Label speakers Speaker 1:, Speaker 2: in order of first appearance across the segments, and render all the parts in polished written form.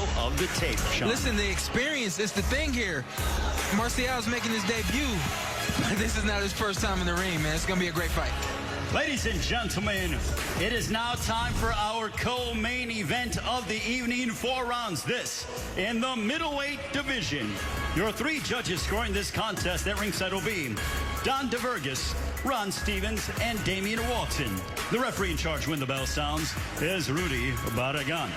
Speaker 1: of the tape, Sean.
Speaker 2: Listen, the experience is the thing here. Marcial's making his debut. This is not his first time in the ring, man. It's going to be a great fight.
Speaker 1: Ladies and gentlemen, it is now time for our co-main event of the evening. 4 rounds. This in the middleweight division. Your 3 judges scoring this contest at ringside will be Don DeVergas, Ron Stevens, and Damian Walton. The referee in charge when the bell sounds is Rudy Barragan.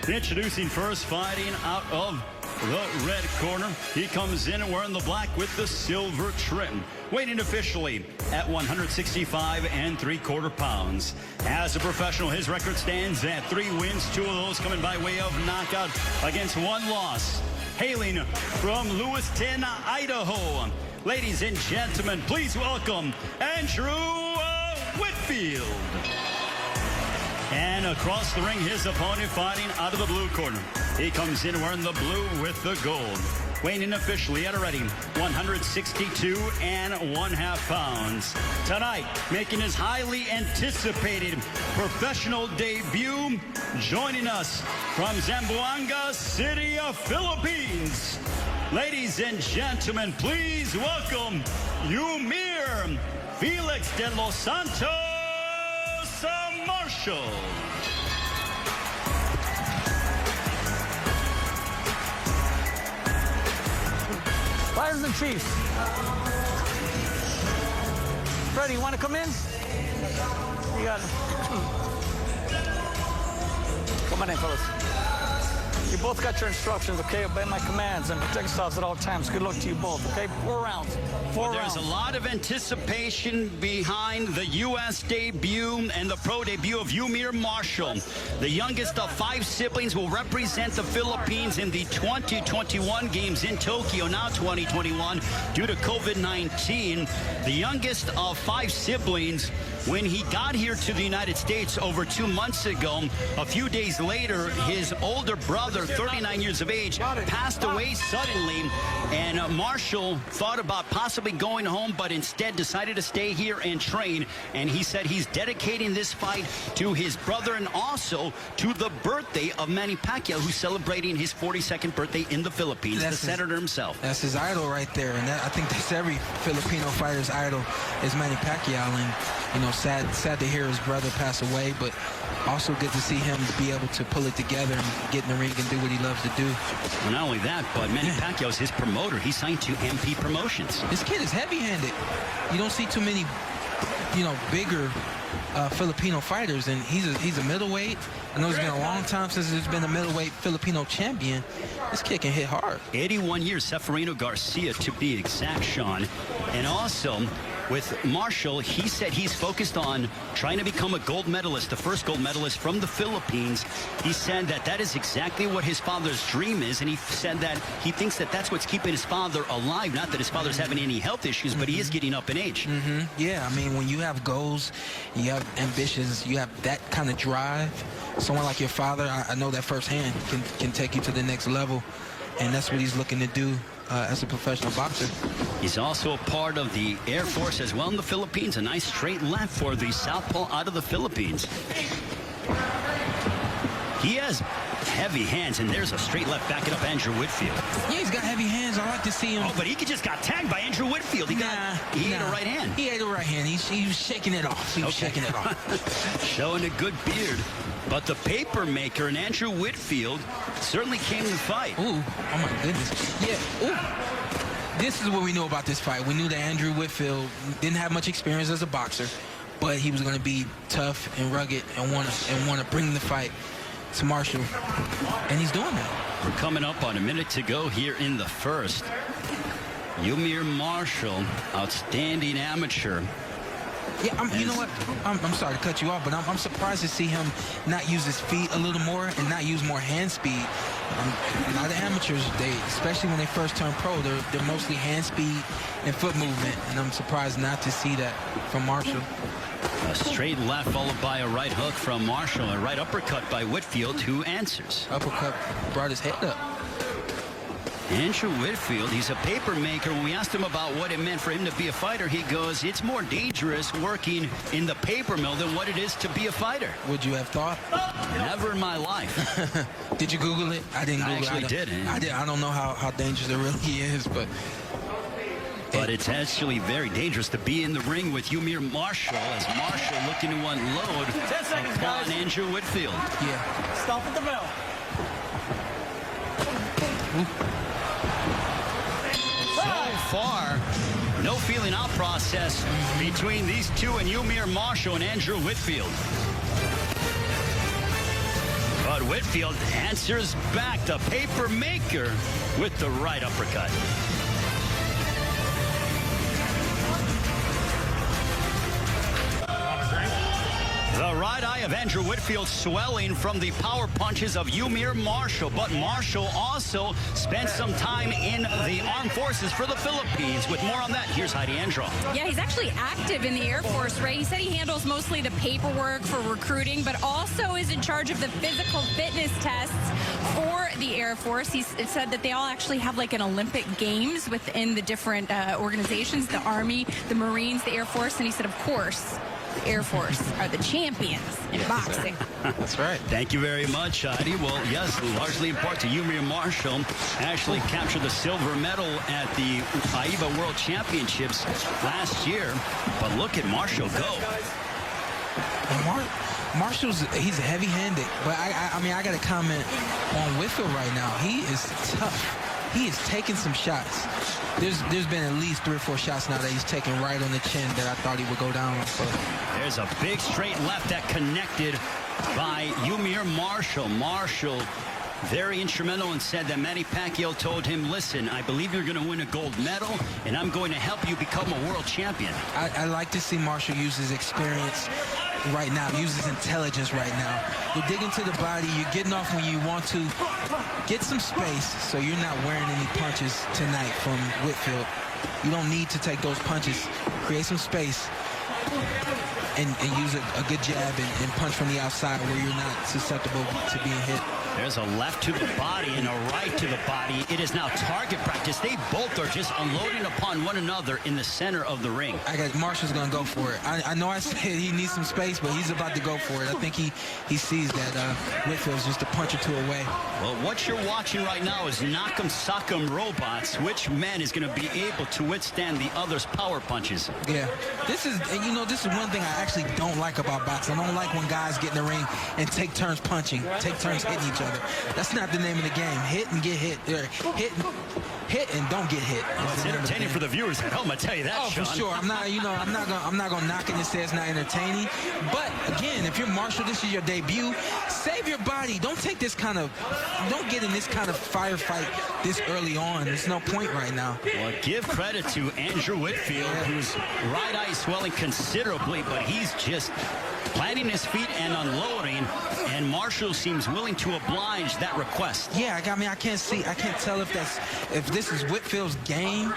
Speaker 1: Introducing first, fighting out of the red corner. He comes in wearing the black with the silver trim. Weighing officially at 165 3/4 pounds. As a professional, his record stands at 3 wins, 2 of those coming by way of knockout against 1 loss. Hailing from Lewiston, Idaho. Ladies and gentlemen, please welcome Andrew Whitfield. And across the ring, his opponent fighting out of the blue corner. He comes in wearing the blue with the gold. Weighing in officially at a ready 162 1/2 pounds. Tonight, making his highly anticipated professional debut, joining us from Zamboanga City, Philippines. Ladies and gentlemen, please welcome EUMIR Felix de los Santos Marcial.
Speaker 3: Fighters and Chiefs. Freddie, you want to come in? You got it. Come on in, fellas. You both got your instructions, okay? Obey my commands and protect yourselves at all times. Good luck to you both, okay? 4 rounds. 4 rounds.
Speaker 1: There's a lot of anticipation behind the U.S. debut and the pro debut of EUMIR Marcial. The youngest of 5 siblings will represent the Philippines in the 2021 games in Tokyo, now 2021, due to COVID-19. The youngest of 5 siblings, when he got here to the United States over 2 months ago, a few days later, his older brother, 39 years of age, passed away suddenly, and Marcial thought about possibly going home, but instead decided to stay here and train. And he said he's dedicating this fight to his brother and also to the birthday of Manny Pacquiao, who's celebrating his 42nd birthday in the Philippines, the senator himself.
Speaker 2: That's his idol right there, and I think that's every Filipino fighter's idol is Manny Pacquiao. And you know, sad to hear his brother pass away, but also good to see him be able to pull it together and get in the ring and do what he loves to do.
Speaker 1: Well, not only that, but Manny Pacquiao is his promoter. He signed to MP Promotions.
Speaker 2: This kid is heavy-handed. You don't see too many, you know, bigger Filipino fighters, and he's a middleweight. I know it's been a long time since there's been a middleweight Filipino champion. This kid can hit hard.
Speaker 1: 81 years, Seferino Garcia to be exact, Sean. And also, with Marcial, he said he's focused on trying to become a gold medalist, the first gold medalist from the Philippines. He said that that is exactly what his father's dream is, and he said that he thinks that that's what's keeping his father alive. Not that his father's having any health issues, but he is getting up in age.
Speaker 2: Yeah, I mean, when you have goals, you have ambitions, you have that kind of drive, someone like your father, I know that firsthand, can take you to the next level, and that's what he's looking to do as a professional boxer.
Speaker 1: He's also a part of the Air Force as well in the Philippines. A nice straight left for the southpaw out of the Philippines. He has heavy hands, and there's a straight left backing up Andrew Whitfield.
Speaker 2: Yeah, he's got heavy hands. I like to see him.
Speaker 1: Oh, but he just got tagged by Andrew Whitfield. He ate a right hand.
Speaker 2: He ate a right hand. He was shaking it off. He was shaking it off.
Speaker 1: Showing a good beard. But the paper maker and Andrew Whitfield certainly came to fight.
Speaker 2: Ooh, oh my goodness. Yeah, ooh. This is what we know about this fight. We knew that Andrew Whitfield didn't have much experience as a boxer, but he was going to be tough and rugged and want to bring the fight to Marcial, and he's doing that.
Speaker 1: We're coming up on a minute to go here in the first. EUMIR Marcial, outstanding amateur.
Speaker 2: Yeah, you know what? I'm sorry to cut you off, but I'm surprised to see him not use his feet a little more and not use more hand speed. A lot of amateurs, especially when they first turn pro, they're mostly hand speed and foot movement, and I'm surprised not to see that from Marcial.
Speaker 1: A straight left followed by a right hook from Marcial, a right uppercut by Whitfield, who answers.
Speaker 2: Uppercut brought his head up.
Speaker 1: Andrew Whitfield, he's a paper maker. When we asked him about what it meant for him to be a fighter, he goes, it's more dangerous working in the paper mill than what it is to be a fighter.
Speaker 2: Would you have thought?
Speaker 1: Never in my life.
Speaker 2: Did you Google it? I didn't Google it.
Speaker 1: I actually didn't.
Speaker 2: I don't know how dangerous it really is, but
Speaker 1: it's actually very dangerous to be in the ring with EUMIR MARCIAL, as Marcial looking to unload
Speaker 3: 10 seconds, guys.
Speaker 1: on Andrew Whitfield.
Speaker 2: yeah.
Speaker 3: Stop at the bell.
Speaker 1: So far, no feeling out process between these two and EUMIR MARCIAL and Andrew Whitfield. But Whitfield answers back, the paper maker, with the right uppercut. The right eye of Andrew Whitfield swelling from the power punches of EUMIR MARCIAL. But Marcial also spent some time in the armed forces for the Philippines. With more on that, here's Heidi Andro.
Speaker 4: Yeah, he's actually active in the Air Force, Ray. He said he handles mostly the paperwork for recruiting, but also is in charge of the physical fitness tests for the Air Force. He said that they all actually have like an Olympic Games within the different organizations, the Army, the Marines, the Air Force, and he said, of course, the Air Force are the champions in boxing.
Speaker 2: That's right.
Speaker 1: Thank you very much, Heidi. Well, yes, largely in part to EUMIR MARCIAL. Actually captured the silver medal at the AIBA World Championships last year. But look at Marcial go.
Speaker 2: Marcial's, he's heavy-handed, but I mean, I got to comment on Whitfield right now. He is tough. He is taking some shots. There's been at least 3 or 4 shots now that he's taken right on the chin that I thought he would go down on. So
Speaker 1: there's a big straight left that connected by EUMIR MARCIAL. Marcial very instrumental and said that Manny Pacquiao told him, listen, I believe you're going to win a gold medal, and I'm going to help you become a world champion.
Speaker 2: I like to see Marcial use his experience right now, use his intelligence right now. You're digging to the body, you're getting off when you want to. Get some space so you're not wearing any punches tonight from Whitfield. You don't need to take those punches. Create some space and use a good jab and punch from the outside where you're not susceptible to being hit.
Speaker 1: There's a left to the body and a right to the body. It is now target practice. They both are just unloading upon one another in the center of the ring.
Speaker 2: I guess Marcial's going to go for it. I know I said he needs some space, but he's about to go for it. I think he sees that Whitfield's just a punch or two away.
Speaker 1: Well, what you're watching right now is knock'em sock'em robots. Which man is going to be able to withstand the other's power punches?
Speaker 2: Yeah, this is one thing I actually don't like about boxing. I don't like when guys get in the ring and take turns punching, take turns hitting each other. That's not the name of the game. Hit and get hit. Hit and don't get hit.
Speaker 1: Well, it's entertaining for the viewers at home, I tell you that,
Speaker 2: Oh,
Speaker 1: Sean.
Speaker 2: for sure. I'm not gonna knock it and say it's not entertaining. But again, if you're Marcial, this is your debut. Save your body. Don't get in this kind of firefight this early on. There's no point right now.
Speaker 1: Well, give credit to Andrew Whitfield, whose right eye is swelling considerably, but he's just planting his feet and unloading, and Marcial seems willing to oblige that request.
Speaker 2: Yeah, I mean, I can't tell if this is Whitfield's game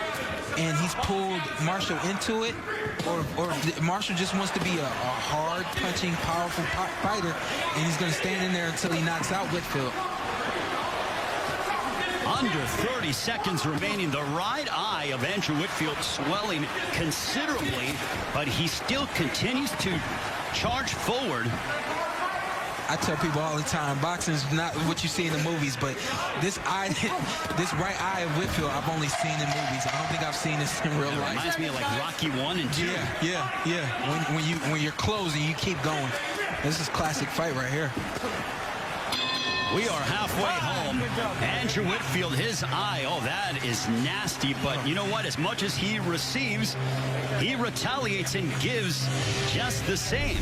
Speaker 2: and he's pulled Marcial into it, or Marcial just wants to be a hard punching, powerful fighter, and he's going to stand in there until he knocks out Whitfield.
Speaker 1: Under 30 seconds remaining. The right eye of Andrew Whitfield swelling considerably, but he still continues to charge forward.
Speaker 2: I tell people all the time, boxing's not what you see in the movies, but this right eye of Whitfield, I've only seen in movies. I don't think I've seen this in real life.
Speaker 1: Reminds me of like Rocky 1 and 2.
Speaker 2: Yeah. When you're closing, you keep going. This is classic fight right here.
Speaker 1: We are halfway home. Andrew Whitfield, his eye, oh, that is nasty. But you know what? As much as he receives, he retaliates and gives just the same.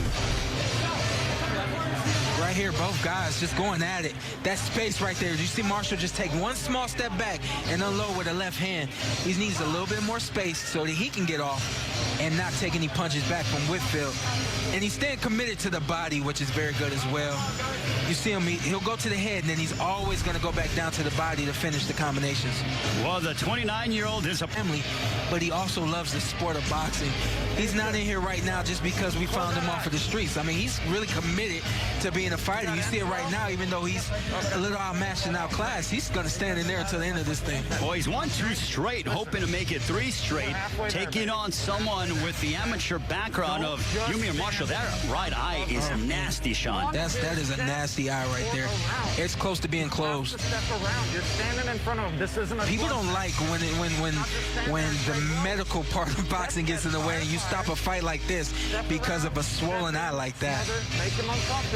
Speaker 2: Right here, both guys just going at it. That space right there. You see Marcial just take one small step back and unload with the left hand. He needs a little bit more space so that he can get off and not take any punches back from Whitfield. And he's staying committed to the body, which is very good as well. You see him, he'll go to the head, and then he's always going to go back down to the body to finish the combinations.
Speaker 1: Well, the 29-year-old is a
Speaker 2: family, but he also loves the sport of boxing. He's not in here right now just because we found him off of the streets. I mean, he's really committed to being a fighter. You see it right now, even though he's a little outmatched and outclassed, he's going to stand in there until the end of this thing.
Speaker 1: Boy, he's won 2 straight, hoping to make it 3 straight, taking on someone with the amateur background of EUMIR MARCIal. That right eye is nasty, Sean.
Speaker 2: That is a nasty eye right there. It's close to being closed. People don't like when the medical part of boxing gets in the way and you stop a fight like this because of a swollen eye like that.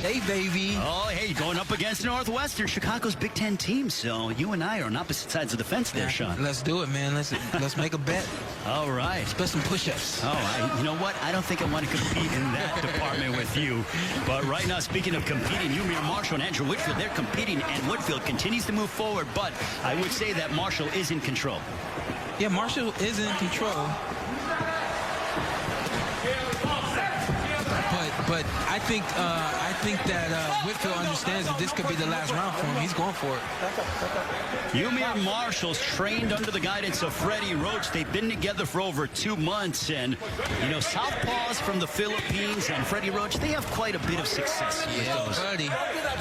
Speaker 2: Hey, baby.
Speaker 1: Oh, hey, going up against Northwestern, Chicago's Big Ten team. So you and I are on opposite sides of the fence there, Sean.
Speaker 2: Let's do it, man. Let's make a bet.
Speaker 1: All right.
Speaker 2: Let's put some push-ups.
Speaker 1: Oh, you know what? I don't think I want to compete in that department with you. But right now, speaking of competing, EUMIR MARCIal and Andrew Whitfield, they're competing, and Whitfield continues to move forward. But I would say that MARCIal is in control.
Speaker 2: Yeah, MARCIal is in control. But I think that Whitfield understands that this could be the last round for him. He's going for it.
Speaker 1: EUMIR MARCIal's trained under the guidance of Freddie Roach. They've been together for over 2 months. And, you know, southpaws from the Philippines and Freddie Roach, they have quite a bit of success with those.
Speaker 2: Buddy.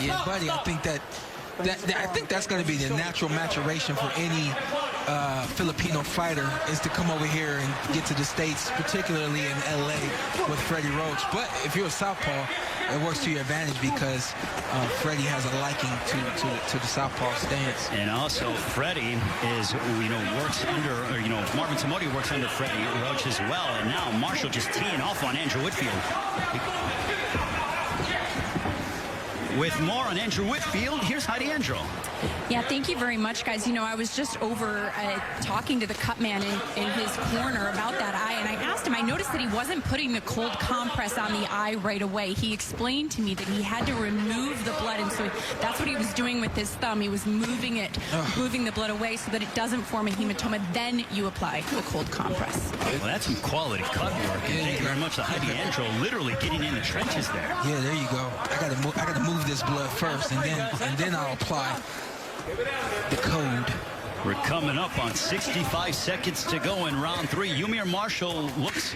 Speaker 2: Yeah, buddy. I think that's going to be the natural maturation for any Filipino fighter, is to come over here and get to the States, particularly in LA with Freddie Roach. But if you're a southpaw, it works to your advantage because Freddie has a liking to the southpaw stance.
Speaker 1: And also Freddie is, works under, Marvin Timoti works under Freddie Roach as well. And now MARCIal just teeing off on Andrew Whitfield. With more on Andrew Whitfield, here's Heidi Andrew.
Speaker 4: Yeah, thank you very much, guys. I was just over talking to the cut man in his corner about that eye, and I asked him, I noticed that he wasn't putting the cold compress on the eye right away. He explained to me that he had to remove the blood, and so that's what he was doing with his thumb. He was moving the blood away so that it doesn't form a hematoma. Then you apply the cold compress.
Speaker 1: Well, that's some quality cut work. Thank you very much to Heidi Andrew, literally getting in the trenches there.
Speaker 2: Yeah, there you go. I gotta move this blood first, and then I'll apply the code.
Speaker 1: We're coming up on 65 seconds to go in round 3. EUMIR MARCIal looks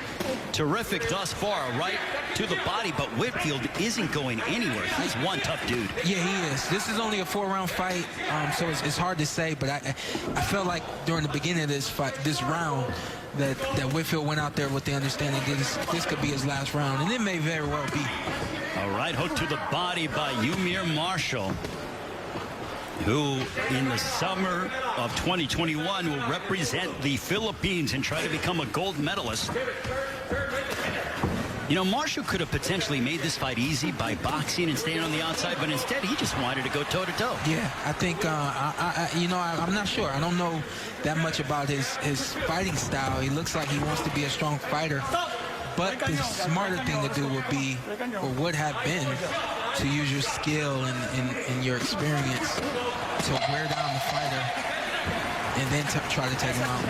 Speaker 1: terrific thus far, right to the body, but Whitfield isn't going anywhere. He's one tough dude.
Speaker 2: Yeah, he is. This is only a 4-round fight, so it's hard to say, but I felt like during the beginning of this round, that Whitfield went out there with the understanding that this could be his last round, and it may very well be.
Speaker 1: All right, hook to the body by EUMIR MARCIal, who in the summer of 2021 will represent the Philippines and try to become a gold medalist. MARCIal could have potentially made this fight easy by boxing and staying on the outside, but instead he just wanted to go toe-to-toe.
Speaker 2: Yeah, I think, I'm not sure. I don't know that much about his fighting style. He looks like he wants to be a strong fighter. But the smarter thing to do would have been to use your skill and your experience to wear down the fighter and then try to take him out.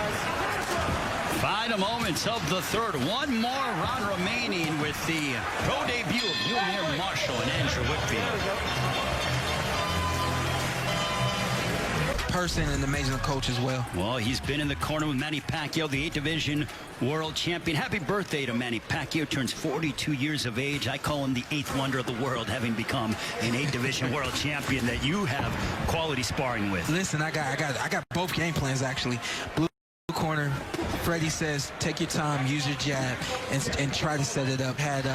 Speaker 1: Final moments of the third. One more round remaining with the pro debut of EUMIR MARCIal and Andrew Whitfield.
Speaker 2: Person and amazing coach as well.
Speaker 1: Well, he's been in the corner with Manny Pacquiao, the 8th division world champion. Happy birthday to Manny Pacquiao. Turns 42 years of age. I call him the 8th wonder of the world, having become an 8th division world champion that you have quality sparring with.
Speaker 2: Listen, I got both game plans actually. Blue corner, Freddie says take your time, use your jab, and try to set it up. Had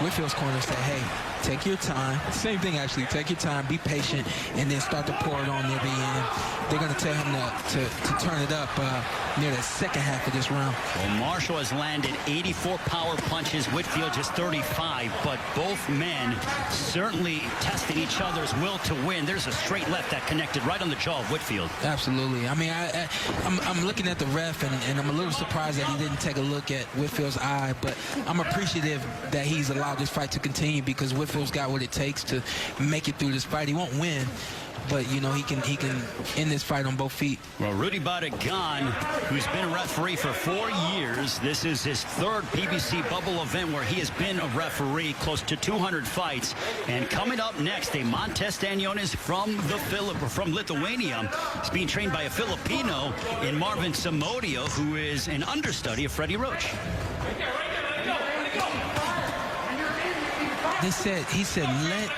Speaker 2: Whitfield's corner say, hey, take your time. Same thing, actually. Take your time, be patient, and then start to pour it on near the end. They're going to tell him to turn it up near the second half of this round.
Speaker 1: Well, MARCIal has landed 84 power punches, Whitfield just 35, but both men certainly testing each other's will to win. There's a straight left that connected right on the jaw of Whitfield.
Speaker 2: Absolutely. I mean, I'm looking at the ref, and I'm a little surprised that he didn't take a look at Whitfield's eye, but I'm appreciative that he's allowed this fight to continue because Whitfield's got what it takes to make it through this fight. He won't win, but you know he can end this fight on both feet.
Speaker 1: Well, Rudy Badagan, who's been a referee for 4 years, this is his third PBC bubble event where he has been a referee, close to 200 fights. And coming up next, a Montes Stanionis from Lithuania. He's being trained by a Filipino in Marvin Samodio, who is an understudy of Freddie Roach.
Speaker 2: He said, let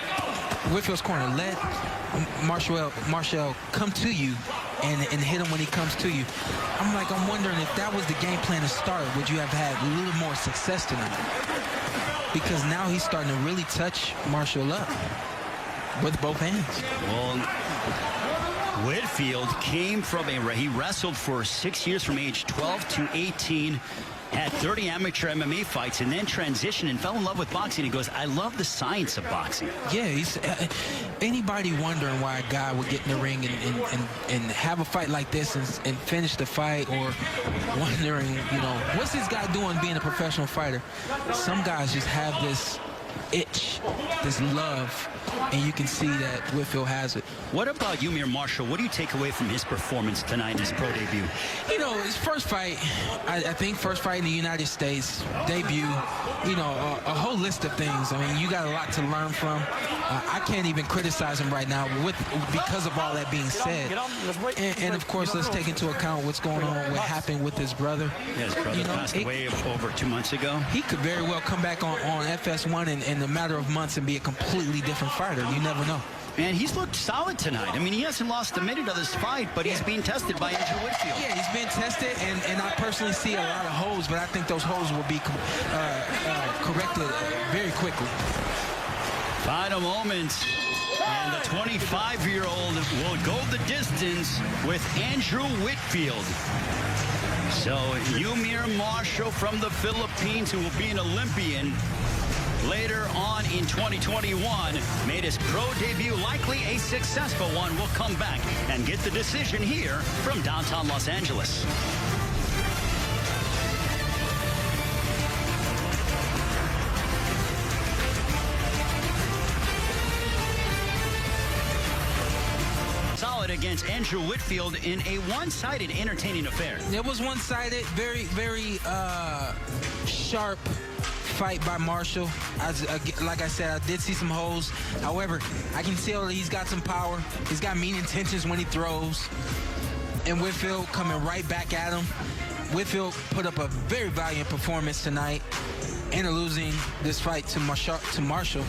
Speaker 2: Whitfield's corner, let Marcial come to you and hit him when he comes to you. I'm wondering if that was the game plan to start, would you have had a little more success tonight? Because now he's starting to really touch Marcial up with both hands.
Speaker 1: Well, Whitfield came from he wrestled for 6 years from age 12 to 18. Had 30 amateur MMA fights and then transitioned and fell in love with boxing. He goes, I love the science of boxing.
Speaker 2: Yeah, anybody wondering why a guy would get in the ring and have a fight like this and finish the fight, or wondering, you know, what's this guy doing being a professional fighter? Some guys just have this itch, this love, and you can see that Whitfield has it.
Speaker 1: What about EUMIR MARCIAL? What do you take away from his performance tonight in his pro debut?
Speaker 2: You know, his first fight, I think first fight in the United States, debut, you know, a whole list of things. I mean, you got a lot to learn from. I can't even criticize him right now because of all that being said. And of course, let's take into account what's going on, what happened with his brother.
Speaker 1: Yeah, his brother passed away over 2 months ago.
Speaker 2: He could very well come back on FS1 in a matter of months and be a completely different fighter. You never know.
Speaker 1: And he's looked solid tonight. I mean, he hasn't lost a minute of this fight, but he's being tested by Andrew Whitfield.
Speaker 2: Yeah, he's being tested, and I personally see a lot of holes, but I think those holes will be corrected very quickly.
Speaker 1: Final moments, and the 25-year-old will go the distance with Andrew Whitfield. So EUMIR MARCIAL from the Philippines, who will be an Olympian later on in 2021, made his pro debut, likely a successful one. We'll come back and get the decision here from downtown Los Angeles. Solid against Andrew Whitfield in a one-sided entertaining affair.
Speaker 2: It was one-sided, very sharp fight by Marcial. Like I said, I did see some holes. However, I can tell that he's got some power. He's got mean intentions when he throws. And Whitfield coming right back at him. Whitfield put up a very valiant performance tonight and losing this fight to Marcial.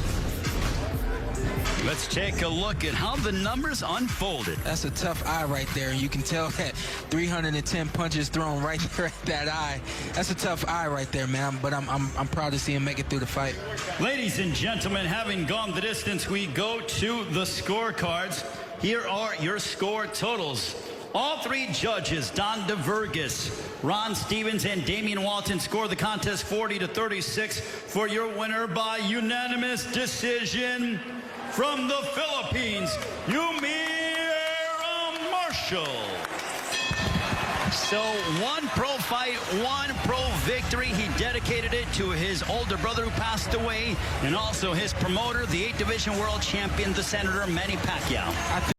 Speaker 1: Let's take a look at how the numbers unfolded.
Speaker 2: That's a tough eye right there. You can tell that 310 punches thrown right there at that eye. That's a tough eye right there, man. But I'm proud to see him make it through the fight.
Speaker 1: Ladies and gentlemen, having gone the distance, we go to the scorecards. Here are your score totals. All three judges, Don DeVergis, Ron Stevens, and Damian Walton, score the contest 40-36 for your winner by unanimous decision. From the Philippines, EUMIR MARCIAL. So one pro fight, one pro victory. He dedicated it to his older brother who passed away, and also his promoter, the 8th Division World Champion, the Senator Manny Pacquiao.